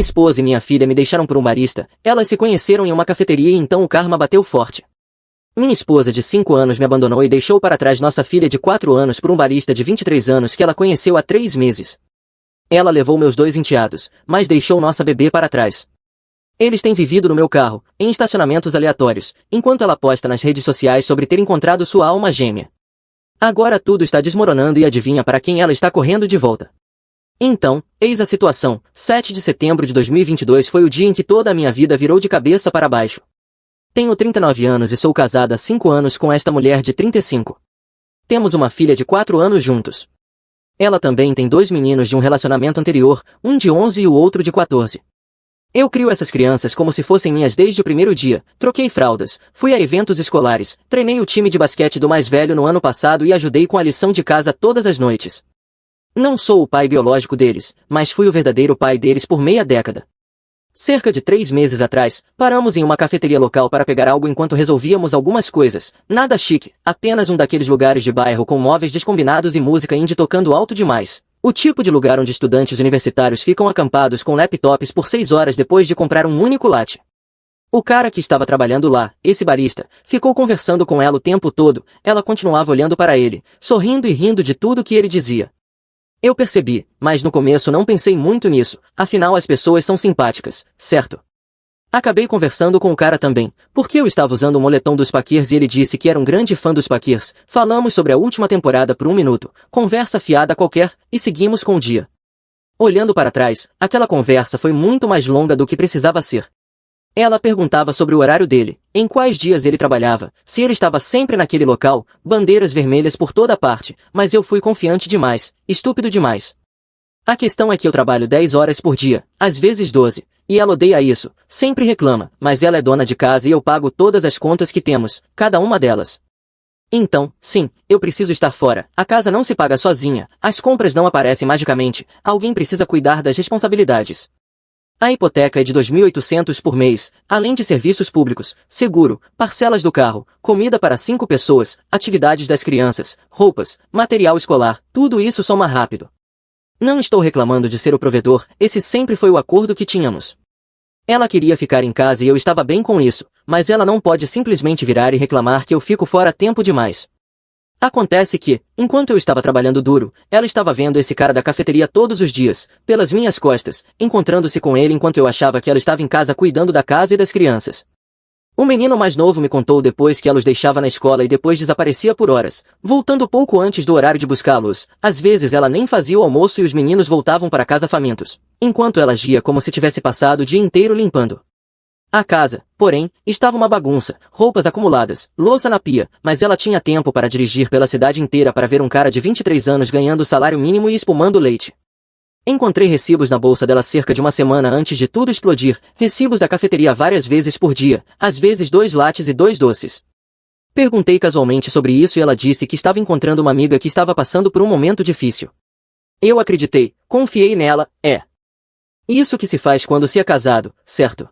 Minha esposa e minha filha me deixaram por um barista, elas se conheceram em uma cafeteria e então o karma bateu forte. Minha esposa de 5 anos me abandonou e deixou para trás nossa filha de 4 anos por um barista de 23 anos que ela conheceu há 3 meses. Ela levou meus 2 enteados, mas deixou nossa bebê para trás. Eles têm vivido no meu carro, em estacionamentos aleatórios, enquanto ela posta nas redes sociais sobre ter encontrado sua alma gêmea. Agora tudo está desmoronando e adivinha para quem ela está correndo de volta. Então, eis a situação. 7 de setembro de 2022 foi o dia em que toda a minha vida virou de cabeça para baixo. Tenho 39 anos e sou casada há 5 anos com esta mulher de 35. Temos uma filha de 4 anos juntos. Ela também tem 2 meninos de um relacionamento anterior, um de 11 e o outro de 14. Eu crio essas crianças como se fossem minhas desde o primeiro dia, troquei fraldas, fui a eventos escolares, treinei o time de basquete do mais velho no ano passado e ajudei com a lição de casa todas as noites. Não sou o pai biológico deles, mas fui o verdadeiro pai deles por meia década. Cerca de 3 meses atrás, paramos em uma cafeteria local para pegar algo enquanto resolvíamos algumas coisas, nada chique, apenas um daqueles lugares de bairro com móveis descombinados e música indie tocando alto demais. O tipo de lugar onde estudantes universitários ficam acampados com laptops por 6 horas depois de comprar um único latte. O cara que estava trabalhando lá, esse barista, ficou conversando com ela o tempo todo, ela continuava olhando para ele, sorrindo e rindo de tudo que ele dizia. Eu percebi, mas no começo não pensei muito nisso, afinal as pessoas são simpáticas, certo? Acabei conversando com o cara também, porque eu estava usando o moletom dos Packers e ele disse que era um grande fã dos Packers, falamos sobre a última temporada por 1 minuto, conversa fiada qualquer, e seguimos com o dia. Olhando para trás, aquela conversa foi muito mais longa do que precisava ser. Ela perguntava sobre o horário dele, em quais dias ele trabalhava, se ele estava sempre naquele local, bandeiras vermelhas por toda parte, mas eu fui confiante demais, estúpido demais. A questão é que eu trabalho 10 horas por dia, às vezes 12, e ela odeia isso, sempre reclama, mas ela é dona de casa e eu pago todas as contas que temos, cada uma delas. Então, sim, eu preciso estar fora, a casa não se paga sozinha, as compras não aparecem magicamente, alguém precisa cuidar das responsabilidades. A hipoteca é de 2.800 por mês, além de serviços públicos, seguro, parcelas do carro, comida para 5 pessoas, atividades das crianças, roupas, material escolar, tudo isso soma rápido. Não estou reclamando de ser o provedor, esse sempre foi o acordo que tínhamos. Ela queria ficar em casa e eu estava bem com isso, mas ela não pode simplesmente virar e reclamar que eu fico fora tempo demais. Acontece que, enquanto eu estava trabalhando duro, ela estava vendo esse cara da cafeteria todos os dias, pelas minhas costas, encontrando-se com ele enquanto eu achava que ela estava em casa cuidando da casa e das crianças. O menino mais novo me contou depois que ela os deixava na escola e depois desaparecia por horas, voltando pouco antes do horário de buscá-los. Às vezes ela nem fazia o almoço e os meninos voltavam para casa famintos, enquanto ela agia como se tivesse passado o dia inteiro limpando. A casa, porém, estava uma bagunça, roupas acumuladas, louça na pia, mas ela tinha tempo para dirigir pela cidade inteira para ver um cara de 23 anos ganhando o salário mínimo e espumando leite. Encontrei recibos na bolsa dela cerca de uma semana antes de tudo explodir, recibos da cafeteria várias vezes por dia, às vezes 2 lattes e 2 doces. Perguntei casualmente sobre isso e ela disse que estava encontrando uma amiga que estava passando por um momento difícil. Eu acreditei, confiei nela, é. Isso que se faz quando se é casado, certo?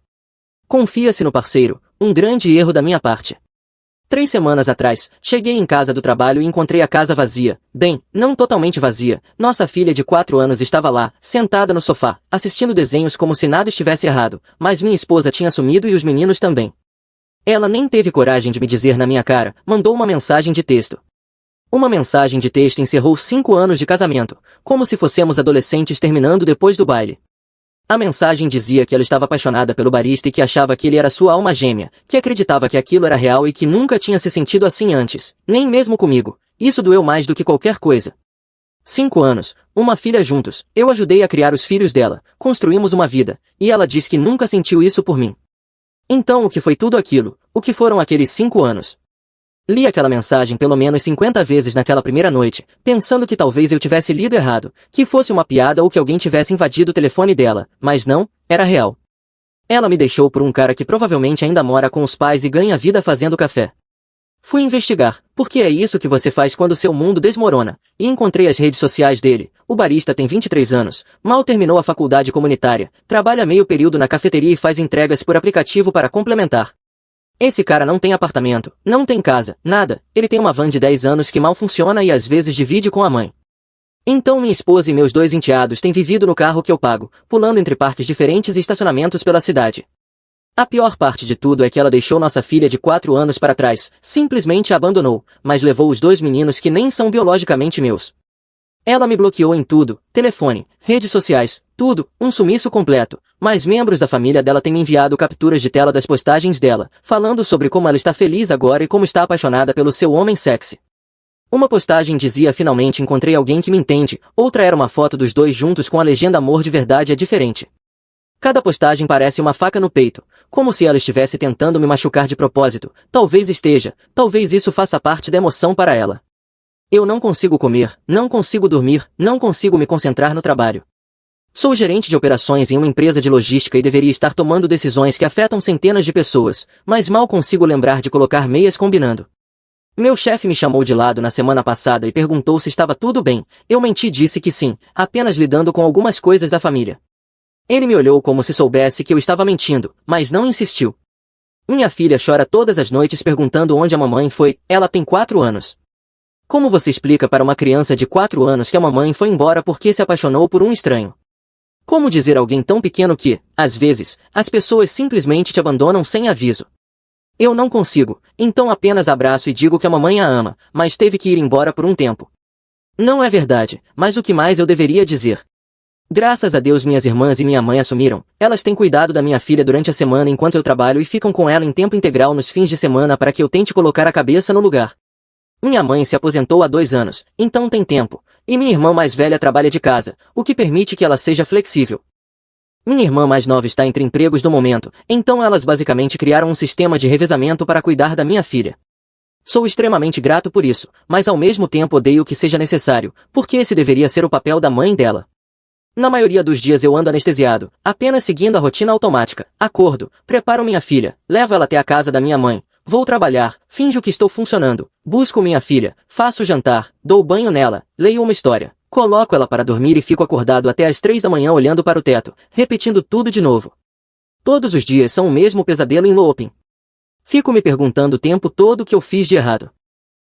Confia-se no parceiro, um grande erro da minha parte. 3 semanas atrás, cheguei em casa do trabalho e encontrei a casa vazia. Bem, não totalmente vazia, nossa filha de 4 anos estava lá, sentada no sofá, assistindo desenhos como se nada estivesse errado, mas minha esposa tinha sumido e os meninos também. Ela nem teve coragem de me dizer na minha cara, mandou uma mensagem de texto. Uma mensagem de texto encerrou 5 anos de casamento, como se fossemos adolescentes terminando depois do baile. A mensagem dizia que ela estava apaixonada pelo barista e que achava que ele era sua alma gêmea, que acreditava que aquilo era real e que nunca tinha se sentido assim antes, nem mesmo comigo. Isso doeu mais do que qualquer coisa. 5 anos, uma filha juntos, eu ajudei a criar os filhos dela, construímos uma vida, e ela diz que nunca sentiu isso por mim. Então o que foi tudo aquilo? O que foram aqueles 5 anos? Li aquela mensagem pelo menos 50 vezes naquela primeira noite, pensando que talvez eu tivesse lido errado, que fosse uma piada ou que alguém tivesse invadido o telefone dela, mas não, era real. Ela me deixou por um cara que provavelmente ainda mora com os pais e ganha vida fazendo café. Fui investigar, porque é isso que você faz quando seu mundo desmorona, e encontrei as redes sociais dele. O barista tem 23 anos, mal terminou a faculdade comunitária, trabalha meio período na cafeteria e faz entregas por aplicativo para complementar. Esse cara não tem apartamento, não tem casa, nada, ele tem uma van de 10 anos que mal funciona e às vezes divide com a mãe. Então minha esposa e meus 2 enteados têm vivido no carro que eu pago, pulando entre parques diferentes e estacionamentos pela cidade. A pior parte de tudo é que ela deixou nossa filha de 4 anos para trás, simplesmente a abandonou, mas levou os 2 meninos que nem são biologicamente meus. Ela me bloqueou em tudo, telefone, redes sociais, tudo, um sumiço completo, mas membros da família dela têm me enviado capturas de tela das postagens dela, falando sobre como ela está feliz agora e como está apaixonada pelo seu homem sexy. Uma postagem dizia finalmente encontrei alguém que me entende, outra era uma foto dos 2 juntos com a legenda amor de verdade é diferente. Cada postagem parece uma faca no peito, como se ela estivesse tentando me machucar de propósito, talvez esteja, talvez isso faça parte da emoção para ela. Eu não consigo comer, não consigo dormir, não consigo me concentrar no trabalho. Sou gerente de operações em uma empresa de logística e deveria estar tomando decisões que afetam centenas de pessoas, mas mal consigo lembrar de colocar meias combinando. Meu chefe me chamou de lado na semana passada e perguntou se estava tudo bem, eu menti e disse que sim, apenas lidando com algumas coisas da família. Ele me olhou como se soubesse que eu estava mentindo, mas não insistiu. Minha filha chora todas as noites perguntando onde a mamãe foi, ela tem 4 anos. Como você explica para uma criança de 4 anos que a mamãe foi embora porque se apaixonou por um estranho? Como dizer a alguém tão pequeno que, às vezes, as pessoas simplesmente te abandonam sem aviso? Eu não consigo, então apenas abraço e digo que a mamãe a ama, mas teve que ir embora por um tempo. Não é verdade, mas o que mais eu deveria dizer? Graças a Deus minhas irmãs e minha mãe assumiram, elas têm cuidado da minha filha durante a semana enquanto eu trabalho e ficam com ela em tempo integral nos fins de semana para que eu tente colocar a cabeça no lugar. Minha mãe se aposentou há 2 anos, então tem tempo, e minha irmã mais velha trabalha de casa, o que permite que ela seja flexível. Minha irmã mais nova está entre empregos no momento, então elas basicamente criaram um sistema de revezamento para cuidar da minha filha. Sou extremamente grato por isso, mas ao mesmo tempo odeio que seja necessário, porque esse deveria ser o papel da mãe dela. Na maioria dos dias eu ando anestesiado, apenas seguindo a rotina automática, acordo, preparo minha filha, levo ela até a casa da minha mãe, vou trabalhar, finjo que estou funcionando, busco minha filha, faço jantar, dou banho nela, leio uma história, coloco ela para dormir e fico acordado até às 3 da manhã olhando para o teto, repetindo tudo de novo. Todos os dias são o mesmo pesadelo em looping. Fico me perguntando o tempo todo o que eu fiz de errado.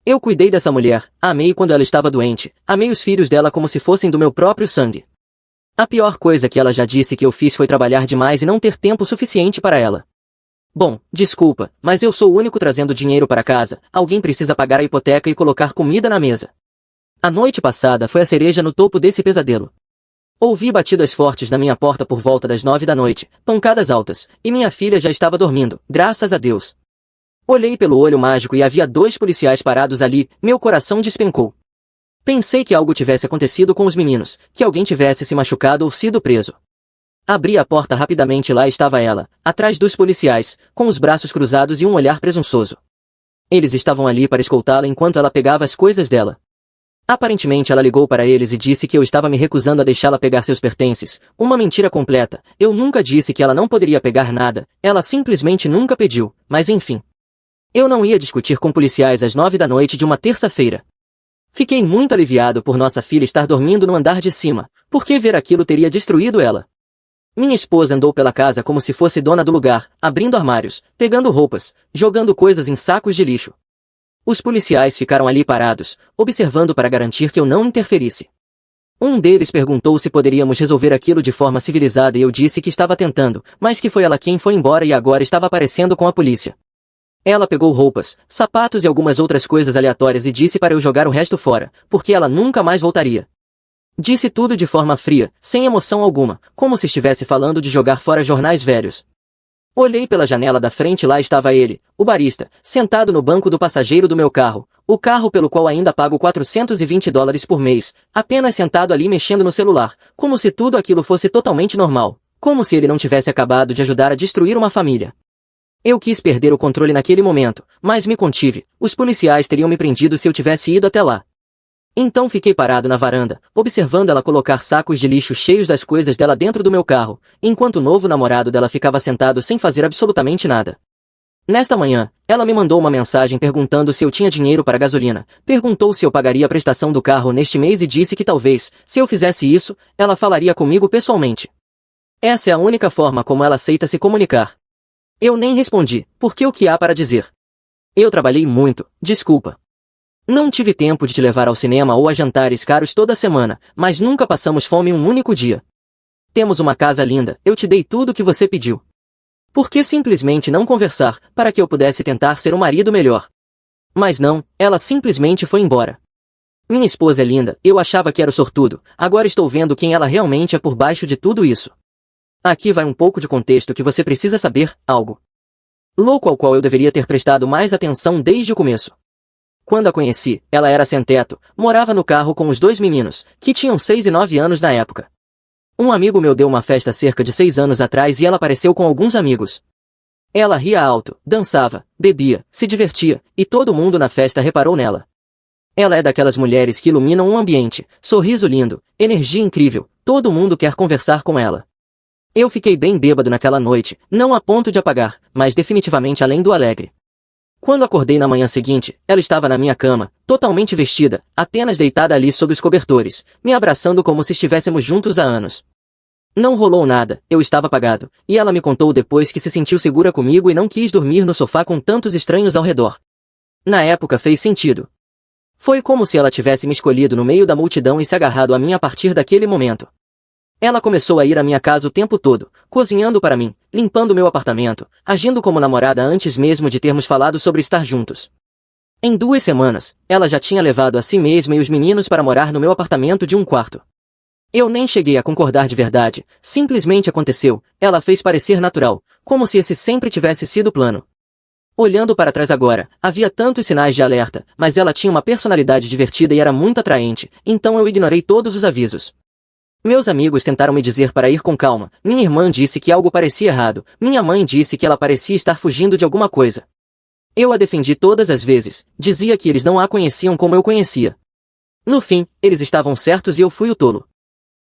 Eu cuidei dessa mulher, a amei quando ela estava doente, amei os filhos dela como se fossem do meu próprio sangue. A pior coisa que ela já disse que eu fiz foi trabalhar demais e não ter tempo suficiente para ela. Bom, desculpa, mas eu sou o único trazendo dinheiro para casa, alguém precisa pagar a hipoteca e colocar comida na mesa. A noite passada foi a cereja no topo desse pesadelo. Ouvi batidas fortes na minha porta por volta das 9 da noite, pancadas altas, e minha filha já estava dormindo, graças a Deus. Olhei pelo olho mágico e havia 2 policiais parados ali, meu coração despencou. Pensei que algo tivesse acontecido com os meninos, que alguém tivesse se machucado ou sido preso. Abri a porta rapidamente e lá estava ela, atrás dos policiais, com os braços cruzados e um olhar presunçoso. Eles estavam ali para escoltá-la enquanto ela pegava as coisas dela. Aparentemente ela ligou para eles e disse que eu estava me recusando a deixá-la pegar seus pertences, uma mentira completa, eu nunca disse que ela não poderia pegar nada, ela simplesmente nunca pediu, mas enfim. Eu não ia discutir com policiais às 9 da noite de uma terça-feira. Fiquei muito aliviado por nossa filha estar dormindo no andar de cima, porque ver aquilo teria destruído ela. Minha esposa andou pela casa como se fosse dona do lugar, abrindo armários, pegando roupas, jogando coisas em sacos de lixo. Os policiais ficaram ali parados, observando para garantir que eu não interferisse. Um deles perguntou se poderíamos resolver aquilo de forma civilizada e eu disse que estava tentando, mas que foi ela quem foi embora e agora estava aparecendo com a polícia. Ela pegou roupas, sapatos e algumas outras coisas aleatórias e disse para eu jogar o resto fora, porque ela nunca mais voltaria. Disse tudo de forma fria, sem emoção alguma, como se estivesse falando de jogar fora jornais velhos. Olhei pela janela da frente e lá estava ele, o barista, sentado no banco do passageiro do meu carro, o carro pelo qual ainda pago $420 por mês, apenas sentado ali mexendo no celular, como se tudo aquilo fosse totalmente normal, como se ele não tivesse acabado de ajudar a destruir uma família. Eu quis perder o controle naquele momento, mas me contive, os policiais teriam me prendido se eu tivesse ido até lá. Então fiquei parado na varanda, observando ela colocar sacos de lixo cheios das coisas dela dentro do meu carro, enquanto o novo namorado dela ficava sentado sem fazer absolutamente nada. Nesta manhã, ela me mandou uma mensagem perguntando se eu tinha dinheiro para gasolina, perguntou se eu pagaria a prestação do carro neste mês e disse que talvez, se eu fizesse isso, ela falaria comigo pessoalmente. Essa é a única forma como ela aceita se comunicar. Eu nem respondi, porque o que há para dizer? Eu trabalhei muito, desculpa. Não tive tempo de te levar ao cinema ou a jantares caros toda semana, mas nunca passamos fome um único dia. Temos uma casa linda, eu te dei tudo o que você pediu. Por que simplesmente não conversar, para que eu pudesse tentar ser um marido melhor? Mas não, ela simplesmente foi embora. Minha esposa é linda, eu achava que era o sortudo, agora estou vendo quem ela realmente é por baixo de tudo isso. Aqui vai um pouco de contexto que você precisa saber, algo louco ao qual eu deveria ter prestado mais atenção desde o começo. Quando a conheci, ela era sem-teto, morava no carro com os dois meninos, que tinham 6 e 9 anos na época. Um amigo meu deu uma festa cerca de 6 anos atrás e ela apareceu com alguns amigos. Ela ria alto, dançava, bebia, se divertia, e todo mundo na festa reparou nela. Ela é daquelas mulheres que iluminam um ambiente, sorriso lindo, energia incrível, todo mundo quer conversar com ela. Eu fiquei bem bêbado naquela noite, não a ponto de apagar, mas definitivamente além do alegre. Quando acordei na manhã seguinte, ela estava na minha cama, totalmente vestida, apenas deitada ali sob os cobertores, me abraçando como se estivéssemos juntos há anos. Não rolou nada, eu estava apagado, e ela me contou depois que se sentiu segura comigo e não quis dormir no sofá com tantos estranhos ao redor. Na época fez sentido. Foi como se ela tivesse me escolhido no meio da multidão e se agarrado a mim a partir daquele momento. Ela começou a ir à minha casa o tempo todo, cozinhando para mim, limpando meu apartamento, agindo como namorada antes mesmo de termos falado sobre estar juntos. Em 2 semanas, ela já tinha levado a si mesma e os meninos para morar no meu apartamento de um quarto. Eu nem cheguei a concordar de verdade, simplesmente aconteceu, ela fez parecer natural, como se esse sempre tivesse sido o plano. Olhando para trás agora, havia tantos sinais de alerta, mas ela tinha uma personalidade divertida e era muito atraente, então eu ignorei todos os avisos. Meus amigos tentaram me dizer para ir com calma, minha irmã disse que algo parecia errado, minha mãe disse que ela parecia estar fugindo de alguma coisa. Eu a defendi todas as vezes, dizia que eles não a conheciam como eu conhecia. No fim, eles estavam certos e eu fui o tolo.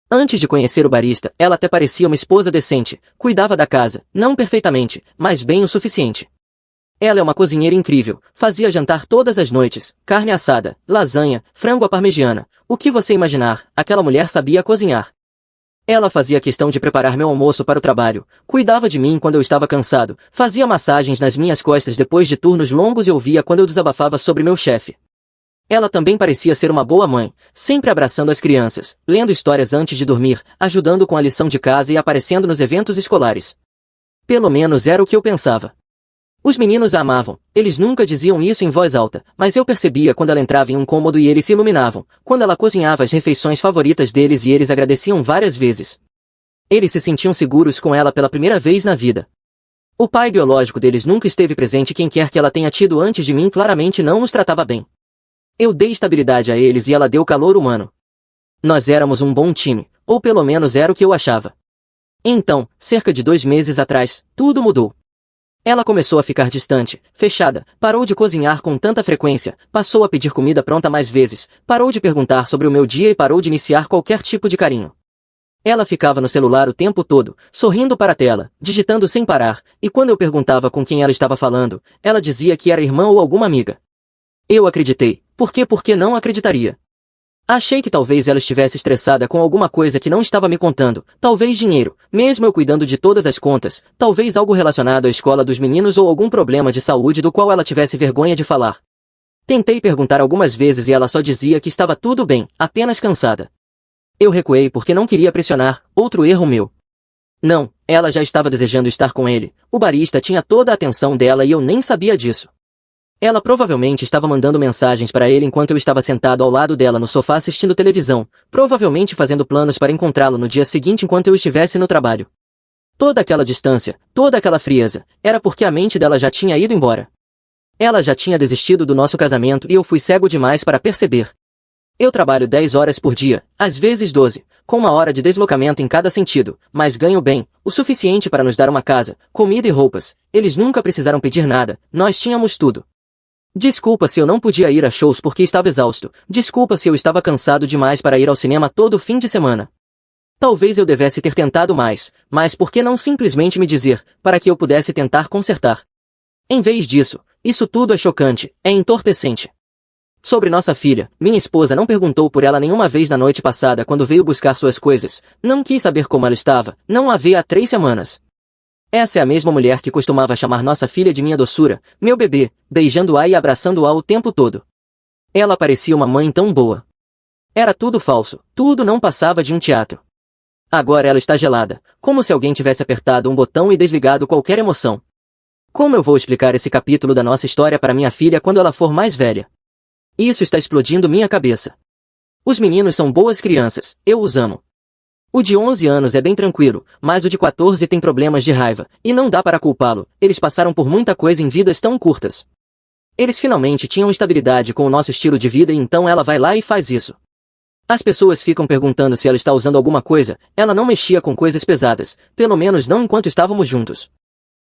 Antes de conhecer o barista, ela até parecia uma esposa decente, cuidava da casa, não perfeitamente, mas bem o suficiente. Ela é uma cozinheira incrível, fazia jantar todas as noites, carne assada, lasanha, frango à parmegiana, o que você imaginar, aquela mulher sabia cozinhar. Ela fazia questão de preparar meu almoço para o trabalho, cuidava de mim quando eu estava cansado, fazia massagens nas minhas costas depois de turnos longos e ouvia quando eu desabafava sobre meu chefe. Ela também parecia ser uma boa mãe, sempre abraçando as crianças, lendo histórias antes de dormir, ajudando com a lição de casa e aparecendo nos eventos escolares. Pelo menos era o que eu pensava. Os meninos a amavam, eles nunca diziam isso em voz alta, mas eu percebia quando ela entrava em um cômodo e eles se iluminavam, quando ela cozinhava as refeições favoritas deles e eles agradeciam várias vezes. Eles se sentiam seguros com ela pela primeira vez na vida. O pai biológico deles nunca esteve presente e quem quer que ela tenha tido antes de mim claramente não os tratava bem. Eu dei estabilidade a eles e ela deu calor humano. Nós éramos um bom time, ou pelo menos era o que eu achava. Então, cerca de 2 meses atrás, tudo mudou. Ela começou a ficar distante, fechada, parou de cozinhar com tanta frequência, passou a pedir comida pronta mais vezes, parou de perguntar sobre o meu dia e parou de iniciar qualquer tipo de carinho. Ela ficava no celular o tempo todo, sorrindo para a tela, digitando sem parar, e quando eu perguntava com quem ela estava falando, ela dizia que era irmã ou alguma amiga. Eu acreditei, por que não acreditaria? Achei que talvez ela estivesse estressada com alguma coisa que não estava me contando, talvez dinheiro, mesmo eu cuidando de todas as contas, talvez algo relacionado à escola dos meninos ou algum problema de saúde do qual ela tivesse vergonha de falar. Tentei perguntar algumas vezes e ela só dizia que estava tudo bem, apenas cansada. Eu recuei porque não queria pressionar, outro erro meu. Não, ela já estava desejando estar com ele, o barista tinha toda a atenção dela e eu nem sabia disso. Ela provavelmente estava mandando mensagens para ele enquanto eu estava sentado ao lado dela no sofá assistindo televisão, provavelmente fazendo planos para encontrá-lo no dia seguinte enquanto eu estivesse no trabalho. Toda aquela distância, toda aquela frieza, era porque a mente dela já tinha ido embora. Ela já tinha desistido do nosso casamento e eu fui cego demais para perceber. Eu trabalho 10 horas por dia, às vezes 12, com 1 hora de deslocamento em cada sentido, mas ganho bem, o suficiente para nos dar uma casa, comida e roupas. Eles nunca precisaram pedir nada, nós tínhamos tudo. Desculpa se eu não podia ir a shows porque estava exausto, desculpa se eu estava cansado demais para ir ao cinema todo fim de semana. Talvez eu devesse ter tentado mais, mas por que não simplesmente me dizer, para que eu pudesse tentar consertar? Em vez disso, isso tudo é chocante, é entorpecente. Sobre nossa filha, minha esposa não perguntou por ela nenhuma vez na noite passada quando veio buscar suas coisas, não quis saber como ela estava, não a vê há 3 semanas. Essa é a mesma mulher que costumava chamar nossa filha de minha doçura, meu bebê, beijando-a e abraçando-a o tempo todo. Ela parecia uma mãe tão boa. Era tudo falso, tudo não passava de um teatro. Agora ela está gelada, como se alguém tivesse apertado um botão e desligado qualquer emoção. Como eu vou explicar esse capítulo da nossa história para minha filha quando ela for mais velha? Isso está explodindo minha cabeça. Os meninos são boas crianças, eu os amo. O de 11 anos é bem tranquilo, mas o de 14 tem problemas de raiva, e não dá para culpá-lo, eles passaram por muita coisa em vidas tão curtas. Eles finalmente tinham estabilidade com o nosso estilo de vida e então ela vai lá e faz isso. As pessoas ficam perguntando se ela está usando alguma coisa, ela não mexia com coisas pesadas, pelo menos não enquanto estávamos juntos.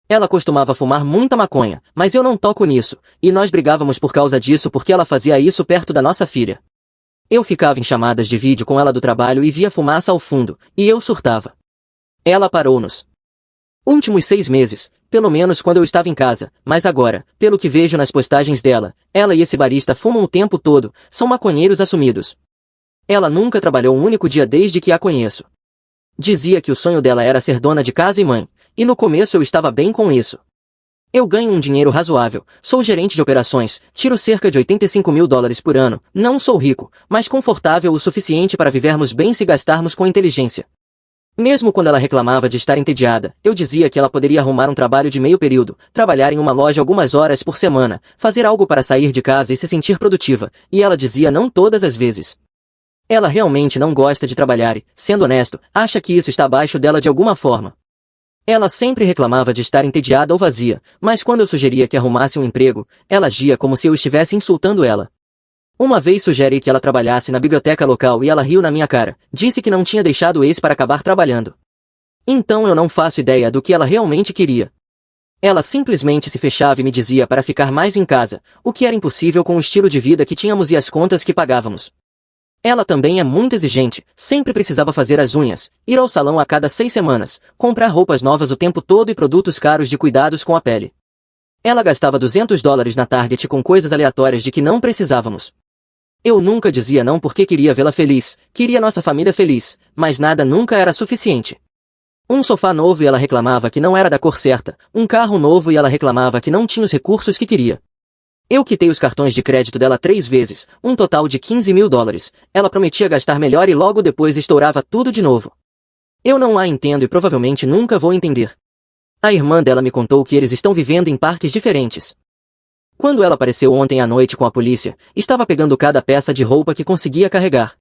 Ela costumava fumar muita maconha, mas eu não toco nisso, e nós brigávamos por causa disso porque ela fazia isso perto da nossa filha. Eu ficava em chamadas de vídeo com ela do trabalho e via fumaça ao fundo, e eu surtava. Ela parou nos últimos 6 meses, pelo menos quando eu estava em casa, mas agora, pelo que vejo nas postagens dela, ela e esse barista fumam o tempo todo, são maconheiros assumidos. Ela nunca trabalhou um único dia desde que a conheço. Dizia que o sonho dela era ser dona de casa e mãe, e no começo eu estava bem com isso. Eu ganho um dinheiro razoável, sou gerente de operações, tiro cerca de $85.000 por ano, não sou rico, mas confortável o suficiente para vivermos bem se gastarmos com inteligência. Mesmo quando ela reclamava de estar entediada, eu dizia que ela poderia arrumar um trabalho de meio período, trabalhar em uma loja algumas horas por semana, fazer algo para sair de casa e se sentir produtiva, e ela dizia não todas as vezes. Ela realmente não gosta de trabalhar e, sendo honesto, acha que isso está abaixo dela de alguma forma. Ela sempre reclamava de estar entediada ou vazia, mas quando eu sugeria que arrumasse um emprego, ela agia como se eu estivesse insultando ela. Uma vez sugeri que ela trabalhasse na biblioteca local e ela riu na minha cara, disse que não tinha deixado o ex para acabar trabalhando. Então eu não faço ideia do que ela realmente queria. Ela simplesmente se fechava e me dizia para ficar mais em casa, o que era impossível com o estilo de vida que tínhamos e as contas que pagávamos. Ela também é muito exigente, sempre precisava fazer as unhas, ir ao salão a cada 6 semanas, comprar roupas novas o tempo todo e produtos caros de cuidados com a pele. Ela gastava $200 na Target com coisas aleatórias de que não precisávamos. Eu nunca dizia não porque queria vê-la feliz, queria nossa família feliz, mas nada nunca era suficiente. Um sofá novo e ela reclamava que não era da cor certa, um carro novo e ela reclamava que não tinha os recursos que queria. Eu quitei os cartões de crédito dela 3 vezes, um total de $15.000, ela prometia gastar melhor e logo depois estourava tudo de novo. Eu não a entendo e provavelmente nunca vou entender. A irmã dela me contou que eles estão vivendo em parques diferentes. Quando ela apareceu ontem à noite com a polícia, estava pegando cada peça de roupa que conseguia carregar.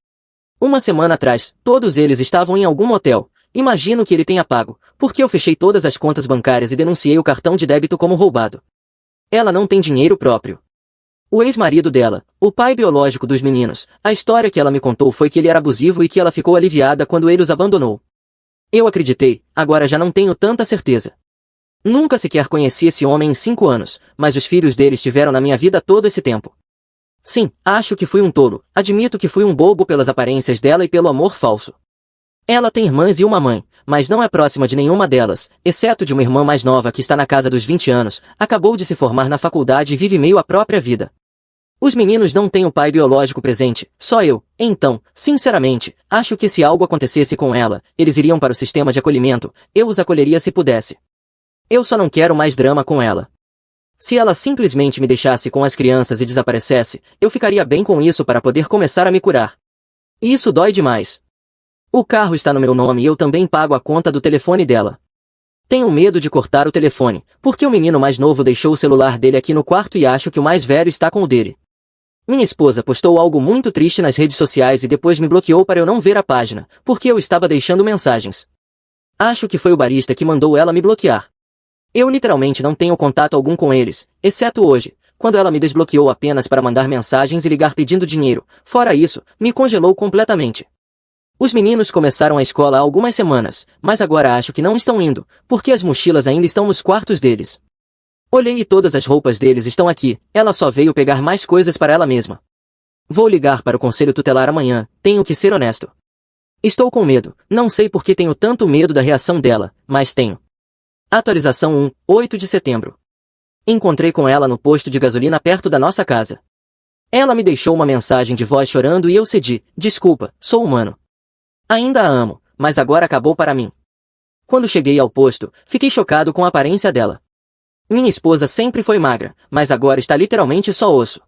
Uma semana atrás, todos eles estavam em algum motel. Imagino que ele tenha pago, porque eu fechei todas as contas bancárias e denunciei o cartão de débito como roubado. Ela não tem dinheiro próprio. O ex-marido dela, o pai biológico dos meninos, a história que ela me contou foi que ele era abusivo e que ela ficou aliviada quando ele os abandonou. Eu acreditei, agora já não tenho tanta certeza. Nunca sequer conheci esse homem em 5 anos, mas os filhos dele estiveram na minha vida todo esse tempo. Sim, acho que fui um tolo, admito que fui um bobo pelas aparências dela e pelo amor falso. Ela tem irmãs e uma mãe, mas não é próxima de nenhuma delas, exceto de uma irmã mais nova que está na casa dos 20 anos, acabou de se formar na faculdade e vive meio a própria vida. Os meninos não têm o pai biológico presente, só eu, então, sinceramente, acho que se algo acontecesse com ela, eles iriam para o sistema de acolhimento, eu os acolheria se pudesse. Eu só não quero mais drama com ela. Se ela simplesmente me deixasse com as crianças e desaparecesse, eu ficaria bem com isso para poder começar a me curar. Isso dói demais. O carro está no meu nome e eu também pago a conta do telefone dela. Tenho medo de cortar o telefone, porque o menino mais novo deixou o celular dele aqui no quarto e acho que o mais velho está com o dele. Minha esposa postou algo muito triste nas redes sociais e depois me bloqueou para eu não ver a página, porque eu estava deixando mensagens. Acho que foi o barista que mandou ela me bloquear. Eu literalmente não tenho contato algum com eles, exceto hoje, quando ela me desbloqueou apenas para mandar mensagens e ligar pedindo dinheiro. Fora isso, me congelou completamente. Os meninos começaram a escola há algumas semanas, mas agora acho que não estão indo, porque as mochilas ainda estão nos quartos deles. Olhei e todas as roupas deles estão aqui, ela só veio pegar mais coisas para ela mesma. Vou ligar para o conselho tutelar amanhã, tenho que ser honesto. Estou com medo, não sei por que tenho tanto medo da reação dela, mas tenho. Atualização 1, 8 de setembro. Encontrei com ela no posto de gasolina perto da nossa casa. Ela me deixou uma mensagem de voz chorando e eu cedi, desculpa, sou humano. Ainda a amo, mas agora acabou para mim. Quando cheguei ao posto, fiquei chocado com a aparência dela. Minha esposa sempre foi magra, mas agora está literalmente só osso.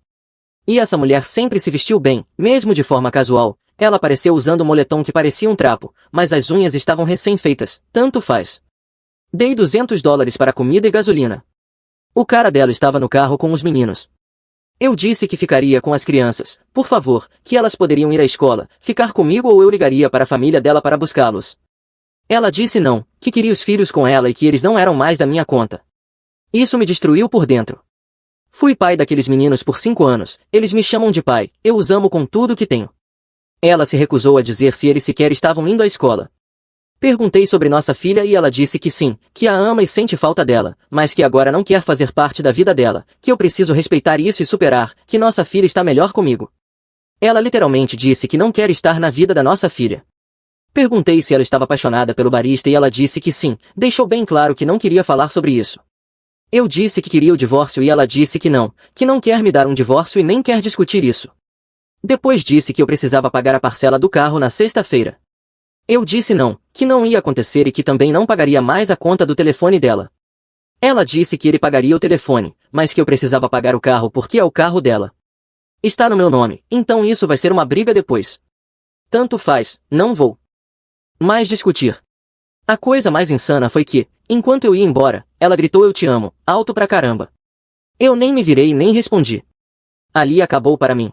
E essa mulher sempre se vestiu bem, mesmo de forma casual. Ela apareceu usando um moletom que parecia um trapo, mas as unhas estavam recém-feitas, tanto faz. Dei $200 para comida e gasolina. O cara dela estava no carro com os meninos. Eu disse que ficaria com as crianças, por favor, que elas poderiam ir à escola, ficar comigo ou eu ligaria para a família dela para buscá-los. Ela disse não, que queria os filhos com ela e que eles não eram mais da minha conta. Isso me destruiu por dentro. Fui pai daqueles meninos por 5 anos, eles me chamam de pai, eu os amo com tudo que tenho. Ela se recusou a dizer se eles sequer estavam indo à escola. Perguntei sobre nossa filha e ela disse que sim, que a ama e sente falta dela, mas que agora não quer fazer parte da vida dela, que eu preciso respeitar isso e superar, que nossa filha está melhor comigo. Ela literalmente disse que não quer estar na vida da nossa filha. Perguntei se ela estava apaixonada pelo barista e ela disse que sim, deixou bem claro que não queria falar sobre isso. Eu disse que queria o divórcio e ela disse que não quer me dar um divórcio e nem quer discutir isso. Depois disse que eu precisava pagar a parcela do carro na sexta-feira. Eu disse não, que não ia acontecer e que também não pagaria mais a conta do telefone dela. Ela disse que ele pagaria o telefone, mas que eu precisava pagar o carro porque é o carro dela. Está no meu nome, então isso vai ser uma briga depois. Tanto faz, não vou mais discutir. A coisa mais insana foi que, enquanto eu ia embora, ela gritou eu te amo, alto pra caramba. Eu nem me virei e nem respondi. Ali acabou para mim.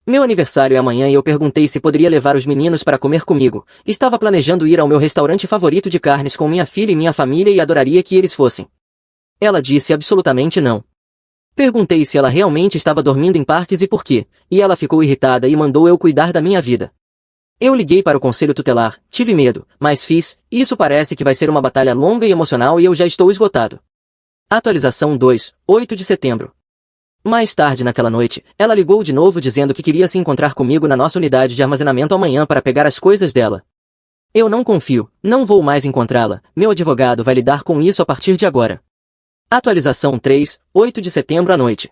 Meu aniversário é amanhã e eu perguntei se poderia levar os meninos para comer comigo. Estava planejando ir ao meu restaurante favorito de carnes com minha filha e minha família e adoraria que eles fossem. Ela disse absolutamente não. Perguntei se ela realmente estava dormindo em parques e por quê, e ela ficou irritada e mandou eu cuidar da minha vida. Eu liguei para o conselho tutelar, tive medo, mas fiz, e isso parece que vai ser uma batalha longa e emocional e eu já estou esgotado. Atualização 2, 8 de setembro. Mais tarde naquela noite, ela ligou de novo dizendo que queria se encontrar comigo na nossa unidade de armazenamento amanhã para pegar as coisas dela. Eu não confio, não vou mais encontrá-la, meu advogado vai lidar com isso a partir de agora. Atualização 3, 8 de setembro à noite.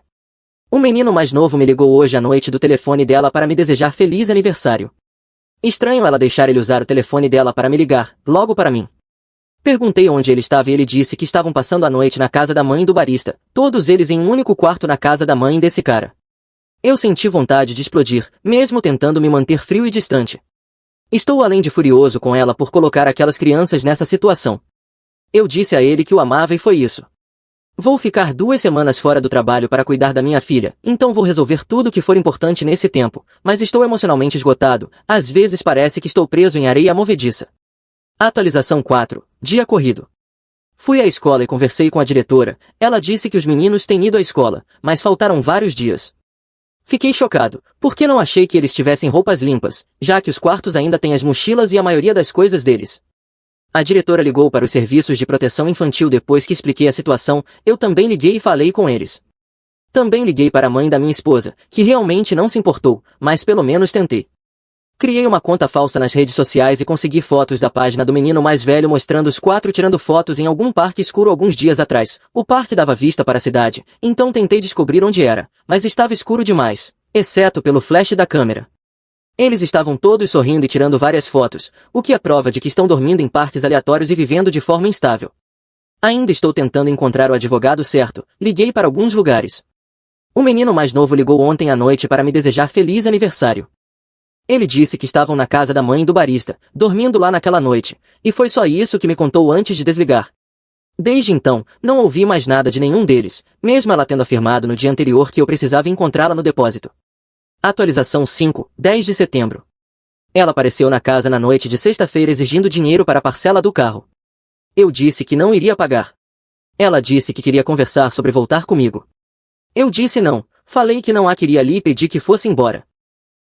O menino mais novo me ligou hoje à noite do telefone dela para me desejar feliz aniversário. Estranho ela deixar ele usar o telefone dela para me ligar, logo para mim. Perguntei onde ele estava e ele disse que estavam passando a noite na casa da mãe do barista, todos eles em um único quarto na casa da mãe desse cara. Eu senti vontade de explodir, mesmo tentando me manter frio e distante. Estou além de furioso com ela por colocar aquelas crianças nessa situação. Eu disse a ele que o amava e foi isso. Vou ficar 2 semanas fora do trabalho para cuidar da minha filha, então vou resolver tudo o que for importante nesse tempo, mas estou emocionalmente esgotado, às vezes parece que estou preso em areia movediça. Atualização 4, dia corrido. Fui à escola e conversei com a diretora, ela disse que os meninos têm ido à escola, mas faltaram vários dias. Fiquei chocado, porque não achei que eles tivessem roupas limpas, já que os quartos ainda têm as mochilas e a maioria das coisas deles. A diretora ligou para os serviços de proteção infantil depois que expliquei a situação, eu também liguei e falei com eles. Também liguei para a mãe da minha esposa, que realmente não se importou, mas pelo menos tentei. Criei uma conta falsa nas redes sociais e consegui fotos da página do menino mais velho mostrando os 4 tirando fotos em algum parque escuro alguns dias atrás. O parque dava vista para a cidade, então tentei descobrir onde era, mas estava escuro demais, exceto pelo flash da câmera. Eles estavam todos sorrindo e tirando várias fotos, o que é prova de que estão dormindo em parques aleatórios e vivendo de forma instável. Ainda estou tentando encontrar o advogado certo, liguei para alguns lugares. O menino mais novo ligou ontem à noite para me desejar feliz aniversário. Ele disse que estavam na casa da mãe do barista, dormindo lá naquela noite, e foi só isso que me contou antes de desligar. Desde então, não ouvi mais nada de nenhum deles, mesmo ela tendo afirmado no dia anterior que eu precisava encontrá-la no depósito. Atualização 5, 10 de setembro. Ela apareceu na casa na noite de sexta-feira exigindo dinheiro para a parcela do carro. Eu disse que não iria pagar. Ela disse que queria conversar sobre voltar comigo. Eu disse não, falei que não a queria ali e pedi que fosse embora.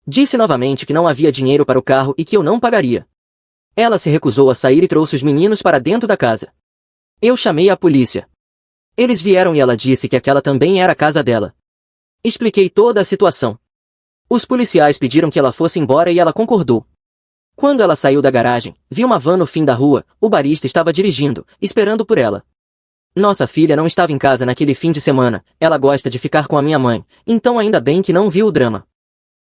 Disse novamente que não havia dinheiro para o carro e que eu não pagaria. Ela se recusou a sair e trouxe os meninos para dentro da casa. Eu chamei a polícia. Eles vieram e ela disse que aquela também era a casa dela. Expliquei toda a situação. Os policiais pediram que ela fosse embora e ela concordou. Quando ela saiu da garagem, vi uma van no fim da rua, o barista estava dirigindo, esperando por ela. Nossa filha não estava em casa naquele fim de semana, ela gosta de ficar com a minha mãe, então ainda bem que não viu o drama.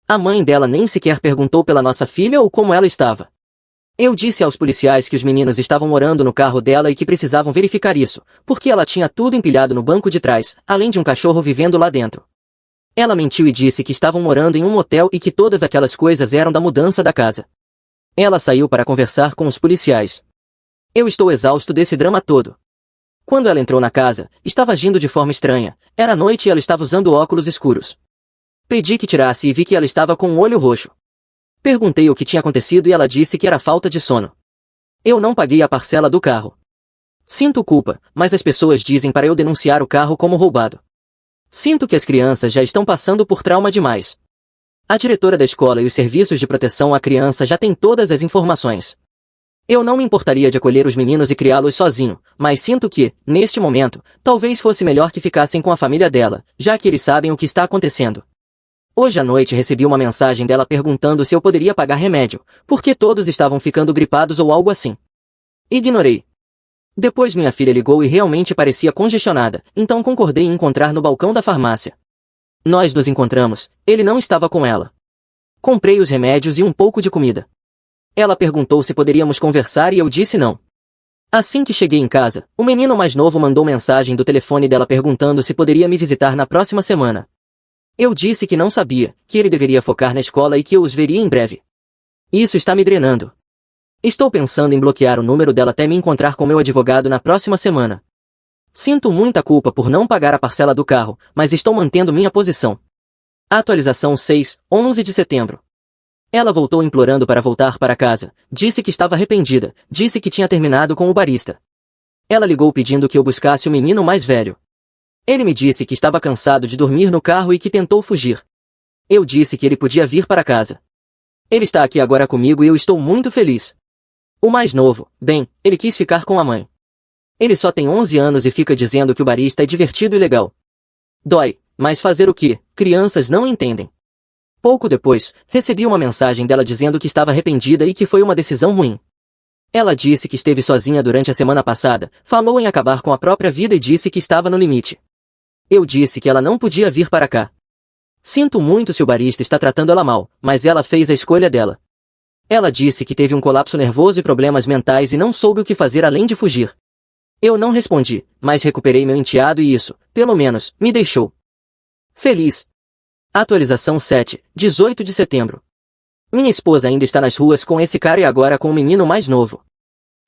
A mãe dela nem sequer perguntou pela nossa filha ou como ela estava. Eu disse aos policiais que os meninos estavam morando no carro dela e que precisavam verificar isso, porque ela tinha tudo empilhado no banco de trás, além de um cachorro vivendo lá dentro. Ela mentiu e disse que estavam morando em um motel e que todas aquelas coisas eram da mudança da casa. Ela saiu para conversar com os policiais. Eu estou exausto desse drama todo. Quando ela entrou na casa, estava agindo de forma estranha. Era noite e ela estava usando óculos escuros. Pedi que tirasse e vi que ela estava com um olho roxo. Perguntei o que tinha acontecido e ela disse que era falta de sono. Eu não paguei a parcela do carro. Sinto culpa, mas as pessoas dizem para eu denunciar o carro como roubado. Sinto que as crianças já estão passando por trauma demais. A diretora da escola e os serviços de proteção à criança já têm todas as informações. Eu não me importaria de acolher os meninos e criá-los sozinho, mas sinto que, neste momento, talvez fosse melhor que ficassem com a família dela, já que eles sabem o que está acontecendo. Hoje à noite recebi uma mensagem dela perguntando se eu poderia pagar remédio, porque todos estavam ficando gripados ou algo assim. Ignorei. Depois minha filha ligou e realmente parecia congestionada, então concordei em encontrar no balcão da farmácia. Nós nos encontramos, ele não estava com ela. Comprei os remédios e um pouco de comida. Ela perguntou se poderíamos conversar e eu disse não. Assim que cheguei em casa, o menino mais novo mandou mensagem do telefone dela perguntando se poderia me visitar na próxima semana. Eu disse que não sabia, que ele deveria focar na escola e que eu os veria em breve. Isso está me drenando. Estou pensando em bloquear o número dela até me encontrar com meu advogado na próxima semana. Sinto muita culpa por não pagar a parcela do carro, mas estou mantendo minha posição. Atualização 6, 11 de setembro. Ela voltou implorando para voltar para casa, disse que estava arrependida, disse que tinha terminado com o barista. Ela ligou pedindo que eu buscasse o menino mais velho. Ele me disse que estava cansado de dormir no carro e que tentou fugir. Eu disse que ele podia vir para casa. Ele está aqui agora comigo e eu estou muito feliz. O mais novo, bem, ele quis ficar com a mãe. Ele só tem 11 anos e fica dizendo que o barista é divertido e legal. Dói, mas fazer o quê? Crianças não entendem. Pouco depois, recebi uma mensagem dela dizendo que estava arrependida e que foi uma decisão ruim. Ela disse que esteve sozinha durante a semana passada, falou em acabar com a própria vida e disse que estava no limite. Eu disse que ela não podia vir para cá. Sinto muito se o barista está tratando ela mal, mas ela fez a escolha dela. Ela disse que teve um colapso nervoso e problemas mentais e não soube o que fazer além de fugir. Eu não respondi, mas recuperei meu enteado e isso, pelo menos, me deixou feliz. Atualização 7, 18 de setembro. Minha esposa ainda está nas ruas com esse cara e agora com o menino mais novo.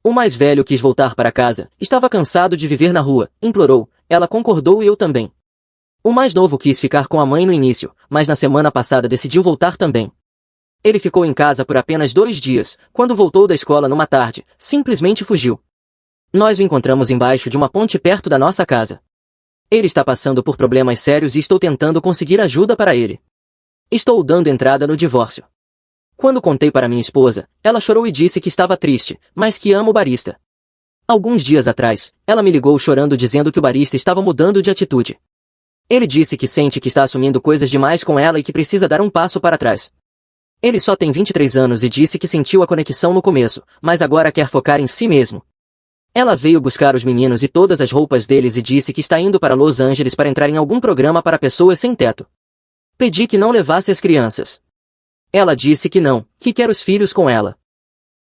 O mais velho quis voltar para casa, estava cansado de viver na rua, implorou, ela concordou e eu também. O mais novo quis ficar com a mãe no início, mas na semana passada decidiu voltar também. Ele ficou em casa por apenas 2 dias, quando voltou da escola numa tarde, simplesmente fugiu. Nós o encontramos embaixo de uma ponte perto da nossa casa. Ele está passando por problemas sérios e estou tentando conseguir ajuda para ele. Estou dando entrada no divórcio. Quando contei para minha esposa, ela chorou e disse que estava triste, mas que ama o barista. Alguns dias atrás, ela me ligou chorando dizendo que o barista estava mudando de atitude. Ele disse que sente que está assumindo coisas demais com ela e que precisa dar um passo para trás. Ele só tem 23 anos e disse que sentiu a conexão no começo, mas agora quer focar em si mesmo. Ela veio buscar os meninos e todas as roupas deles e disse que está indo para Los Angeles para entrar em algum programa para pessoas sem teto. Pedi que não levasse as crianças. Ela disse que não, que quer os filhos com ela.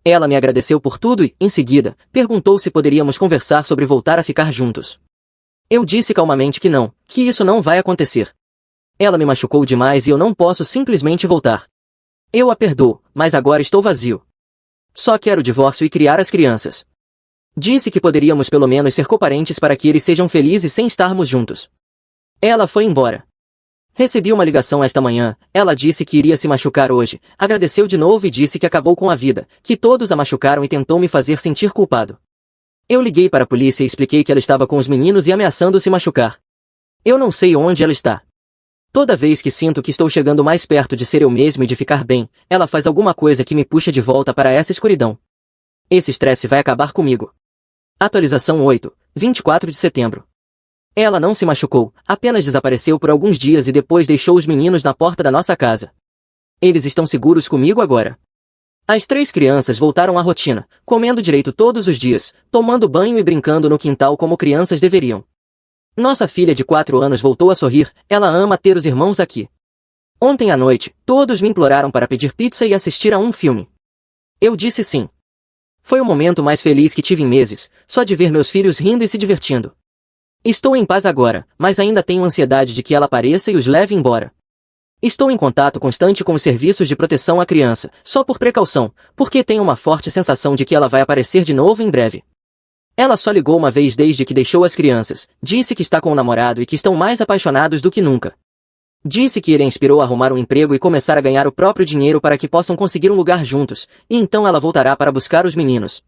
Ela me agradeceu por tudo e, em seguida, perguntou se poderíamos conversar sobre voltar a ficar juntos. Eu disse calmamente que não, que isso não vai acontecer. Ela me machucou demais e eu não posso simplesmente voltar. Eu a perdoo, mas agora estou vazio. Só quero o divórcio e criar as crianças. Disse que poderíamos pelo menos ser coparentes para que eles sejam felizes sem estarmos juntos. Ela foi embora. Recebi uma ligação esta manhã, ela disse que iria se machucar hoje, agradeceu de novo e disse que acabou com a vida, que todos a machucaram e tentou me fazer sentir culpado. Eu liguei para a polícia e expliquei que ela estava com os meninos e ameaçando se machucar. Eu não sei onde ela está. Toda vez que sinto que estou chegando mais perto de ser eu mesmo e de ficar bem, ela faz alguma coisa que me puxa de volta para essa escuridão. Esse estresse vai acabar comigo. Atualização 8, 24 de setembro. Ela não se machucou, apenas desapareceu por alguns dias e depois deixou os meninos na porta da nossa casa. Eles estão seguros comigo agora. As 3 crianças voltaram à rotina, comendo direito todos os dias, tomando banho e brincando no quintal como crianças deveriam. Nossa filha de 4 anos voltou a sorrir, ela ama ter os irmãos aqui. Ontem à noite, todos me imploraram para pedir pizza e assistir a um filme. Eu disse sim. Foi o momento mais feliz que tive em meses, só de ver meus filhos rindo e se divertindo. Estou em paz agora, mas ainda tenho ansiedade de que ela apareça e os leve embora. Estou em contato constante com os serviços de proteção à criança, só por precaução, porque tenho uma forte sensação de que ela vai aparecer de novo em breve. Ela só ligou uma vez desde que deixou as crianças, disse que está com o namorado e que estão mais apaixonados do que nunca. Disse que ele a inspirou a arrumar um emprego e começar a ganhar o próprio dinheiro para que possam conseguir um lugar juntos, e então ela voltará para buscar os meninos.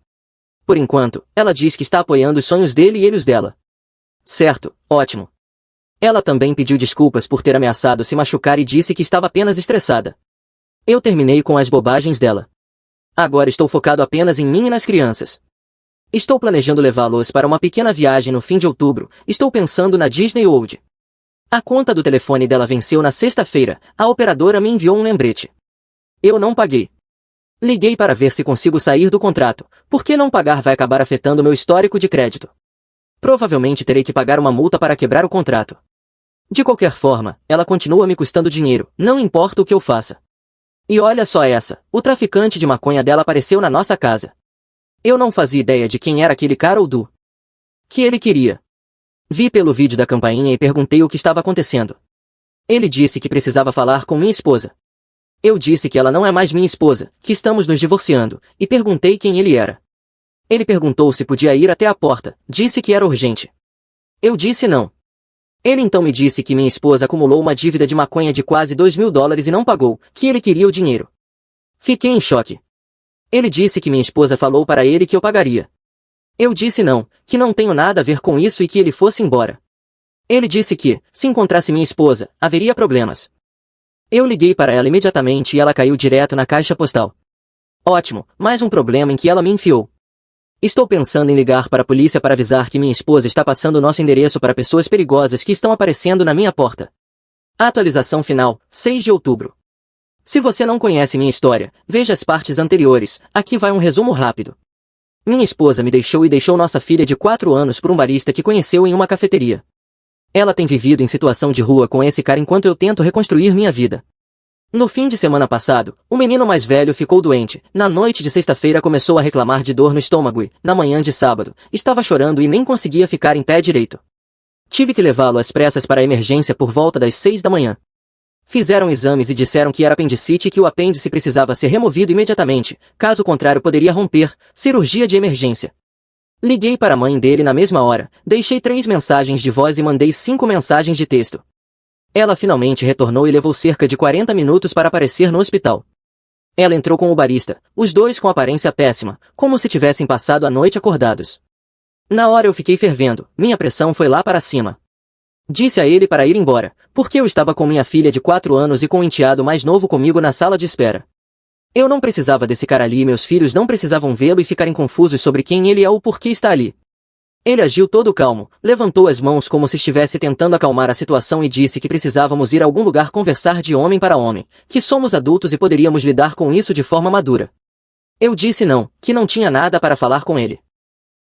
Por enquanto, ela diz que está apoiando os sonhos dele e ele os dela. Certo, ótimo. Ela também pediu desculpas por ter ameaçado se machucar e disse que estava apenas estressada. Eu terminei com as bobagens dela. Agora estou focado apenas em mim e nas crianças. Estou planejando levá-los para uma pequena viagem no fim de outubro, estou pensando na Disney World. A conta do telefone dela venceu na sexta-feira, a operadora me enviou um lembrete. Eu não paguei. Liguei para ver se consigo sair do contrato, porque não pagar vai acabar afetando meu histórico de crédito. Provavelmente terei que pagar uma multa para quebrar o contrato. De qualquer forma, ela continua me custando dinheiro, não importa o que eu faça. E olha só essa, o traficante de maconha dela apareceu na nossa casa. Eu não fazia ideia de quem era aquele cara ou do que ele queria. Vi pelo vídeo da campainha e perguntei o que estava acontecendo. Ele disse que precisava falar com minha esposa. Eu disse que ela não é mais minha esposa, que estamos nos divorciando, e perguntei quem ele era. Ele perguntou se podia ir até a porta, disse que era urgente. Eu disse não. Ele então me disse que minha esposa acumulou uma dívida de maconha de quase $2.000 e não pagou, que ele queria o dinheiro. Fiquei em choque. Ele disse que minha esposa falou para ele que eu pagaria. Eu disse não, que não tenho nada a ver com isso e que ele fosse embora. Ele disse que, se encontrasse minha esposa, haveria problemas. Eu liguei para ela imediatamente e ela caiu direto na caixa postal. Ótimo, mais um problema em que ela me enfiou. Estou pensando em ligar para a polícia para avisar que minha esposa está passando nosso endereço para pessoas perigosas que estão aparecendo na minha porta. Atualização final, 6 de outubro. Se você não conhece minha história, veja as partes anteriores, aqui vai um resumo rápido. Minha esposa me deixou e deixou nossa filha de 4 anos por um barista que conheceu em uma cafeteria. Ela tem vivido em situação de rua com esse cara enquanto eu tento reconstruir minha vida. No fim de semana passado, o menino mais velho ficou doente. Na noite de sexta-feira começou a reclamar de dor no estômago e, na manhã de sábado, estava chorando e nem conseguia ficar em pé direito. Tive que levá-lo às pressas para a emergência por volta das 6 da manhã. Fizeram exames e disseram que era apendicite e que o apêndice precisava ser removido imediatamente, caso contrário poderia romper, cirurgia de emergência. Liguei para a mãe dele na mesma hora, deixei 3 mensagens de voz e mandei 5 mensagens de texto. Ela finalmente retornou e levou cerca de 40 minutos para aparecer no hospital. Ela entrou com o barista, os dois com aparência péssima, como se tivessem passado a noite acordados. Na hora eu fiquei fervendo, minha pressão foi lá para cima. Disse a ele para ir embora, porque eu estava com minha filha de 4 anos e com um enteado mais novo comigo na sala de espera. Eu não precisava desse cara ali e meus filhos não precisavam vê-lo e ficarem confusos sobre quem ele é ou por que está ali. Ele agiu todo calmo, levantou as mãos como se estivesse tentando acalmar a situação e disse que precisávamos ir a algum lugar conversar de homem para homem, que somos adultos e poderíamos lidar com isso de forma madura. Eu disse não, que não tinha nada para falar com ele.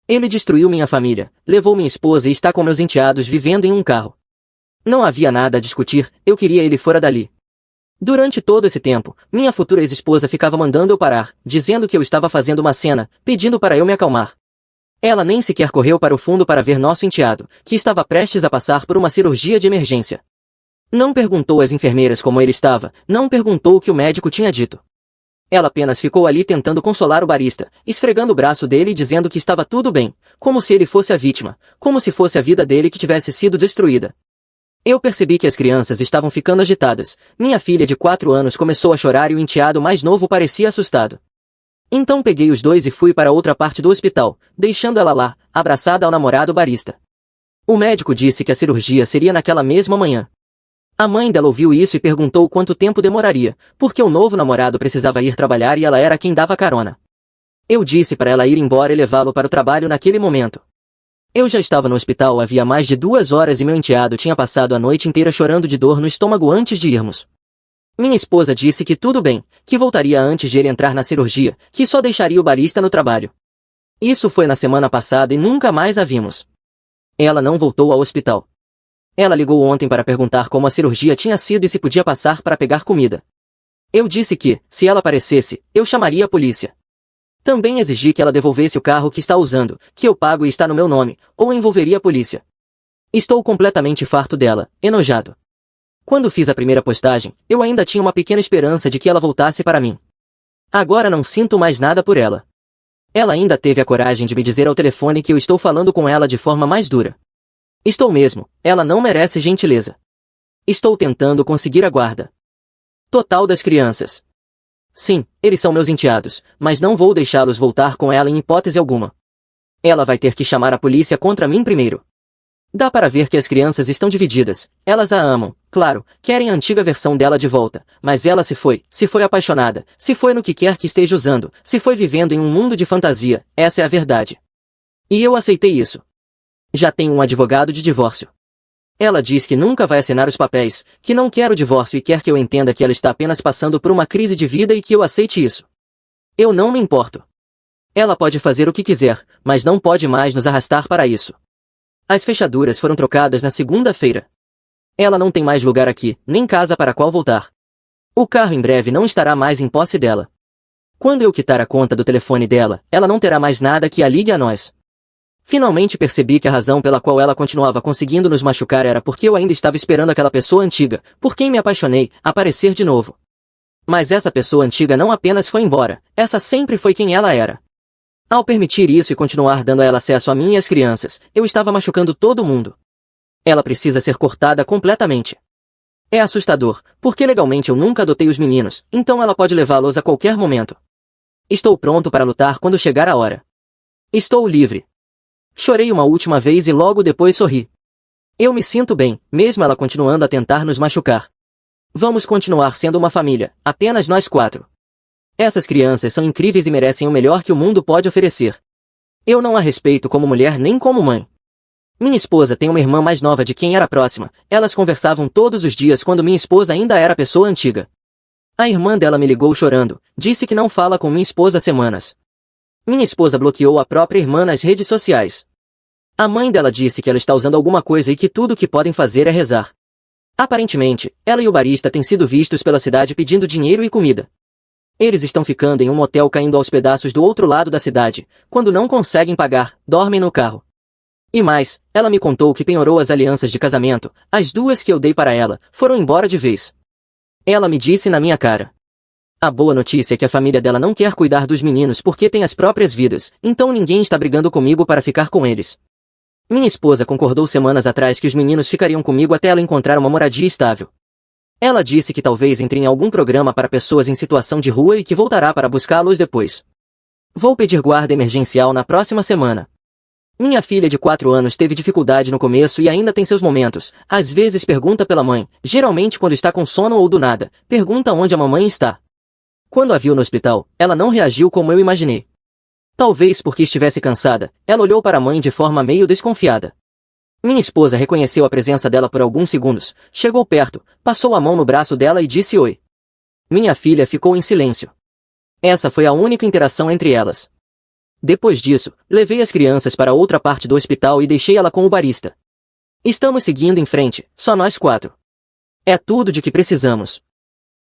Ele destruiu minha família, levou minha esposa e está com meus enteados vivendo em um carro. Não havia nada a discutir, eu queria ele fora dali. Durante todo esse tempo, minha futura ex-esposa ficava mandando eu parar, dizendo que eu estava fazendo uma cena, pedindo para eu me acalmar. Ela nem sequer correu para o fundo para ver nosso enteado, que estava prestes a passar por uma cirurgia de emergência. Não perguntou às enfermeiras como ele estava, não perguntou o que o médico tinha dito. Ela apenas ficou ali tentando consolar o barista, esfregando o braço dele e dizendo que estava tudo bem, como se ele fosse a vítima, como se fosse a vida dele que tivesse sido destruída. Eu percebi que as crianças estavam ficando agitadas, minha filha de 4 anos começou a chorar e o enteado mais novo parecia assustado. Então peguei os dois e fui para outra parte do hospital, deixando ela lá, abraçada ao namorado barista. O médico disse que a cirurgia seria naquela mesma manhã. A mãe dela ouviu isso e perguntou quanto tempo demoraria, porque o novo namorado precisava ir trabalhar e ela era quem dava carona. Eu disse para ela ir embora e levá-lo para o trabalho naquele momento. Eu já estava no hospital havia mais de 2 horas e meu enteado tinha passado a noite inteira chorando de dor no estômago antes de irmos. Minha esposa disse que tudo bem, que voltaria antes de ele entrar na cirurgia, que só deixaria o barista no trabalho. Isso foi na semana passada e nunca mais a vimos. Ela não voltou ao hospital. Ela ligou ontem para perguntar como a cirurgia tinha sido e se podia passar para pegar comida. Eu disse que, se ela aparecesse, eu chamaria a polícia. Também exigi que ela devolvesse o carro que está usando, que eu pago e está no meu nome, ou envolveria a polícia. Estou completamente farto dela, enojado. Quando fiz a primeira postagem, eu ainda tinha uma pequena esperança de que ela voltasse para mim. Agora não sinto mais nada por ela. Ela ainda teve a coragem de me dizer ao telefone que eu estou falando com ela de forma mais dura. Estou mesmo, ela não merece gentileza. Estou tentando conseguir a guarda total das crianças. Sim, eles são meus enteados, mas não vou deixá-los voltar com ela em hipótese alguma. Ela vai ter que chamar a polícia contra mim primeiro. Dá para ver que as crianças estão divididas. Elas a amam, claro, querem a antiga versão dela de volta, mas ela se foi apaixonada, se foi no que quer que esteja usando, se foi vivendo em um mundo de fantasia, essa é a verdade. E eu aceitei isso. Já tenho um advogado de divórcio. Ela diz que nunca vai assinar os papéis, que não quer o divórcio e quer que eu entenda que ela está apenas passando por uma crise de vida e que eu aceite isso. Eu não me importo. Ela pode fazer o que quiser, mas não pode mais nos arrastar para isso. As fechaduras foram trocadas na segunda-feira. Ela não tem mais lugar aqui, nem casa para qual voltar. O carro em breve não estará mais em posse dela. Quando eu quitar a conta do telefone dela, ela não terá mais nada que a ligue a nós. Finalmente percebi que a razão pela qual ela continuava conseguindo nos machucar era porque eu ainda estava esperando aquela pessoa antiga, por quem me apaixonei, aparecer de novo. Mas essa pessoa antiga não apenas foi embora, essa sempre foi quem ela era. Ao permitir isso e continuar dando a ela acesso a mim e às crianças, eu estava machucando todo mundo. Ela precisa ser cortada completamente. É assustador, porque legalmente eu nunca adotei os meninos, então ela pode levá-los a qualquer momento. Estou pronto para lutar quando chegar a hora. Estou livre. Chorei uma última vez e logo depois sorri. Eu me sinto bem, mesmo ela continuando a tentar nos machucar. Vamos continuar sendo uma família, apenas nós 4. Essas crianças são incríveis e merecem o melhor que o mundo pode oferecer. Eu não a respeito como mulher nem como mãe. Minha esposa tem uma irmã mais nova de quem era próxima, elas conversavam todos os dias quando minha esposa ainda era pessoa antiga. A irmã dela me ligou chorando, disse que não fala com minha esposa há semanas. Minha esposa bloqueou a própria irmã nas redes sociais. A mãe dela disse que ela está usando alguma coisa e que tudo o que podem fazer é rezar. Aparentemente, ela e o barista têm sido vistos pela cidade pedindo dinheiro e comida. Eles estão ficando em um motel caindo aos pedaços do outro lado da cidade. Quando não conseguem pagar, dormem no carro. E mais, ela me contou que penhorou as alianças de casamento, as 2 que eu dei para ela, foram embora de vez. Ela me disse na minha cara. A boa notícia é que a família dela não quer cuidar dos meninos porque tem as próprias vidas, então ninguém está brigando comigo para ficar com eles. Minha esposa concordou semanas atrás que os meninos ficariam comigo até ela encontrar uma moradia estável. Ela disse que talvez entre em algum programa para pessoas em situação de rua e que voltará para buscá-los depois. Vou pedir guarda emergencial na próxima semana. Minha filha de 4 anos teve dificuldade no começo e ainda tem seus momentos. Às vezes pergunta pela mãe, geralmente quando está com sono ou do nada, pergunta onde a mamãe está. Quando a viu no hospital, ela não reagiu como eu imaginei. Talvez porque estivesse cansada, ela olhou para a mãe de forma meio desconfiada. Minha esposa reconheceu a presença dela por alguns segundos, chegou perto, passou a mão no braço dela e disse oi. Minha filha ficou em silêncio. Essa foi a única interação entre elas. Depois disso, levei as crianças para outra parte do hospital e deixei ela com o barista. Estamos seguindo em frente, só nós 4. É tudo de que precisamos.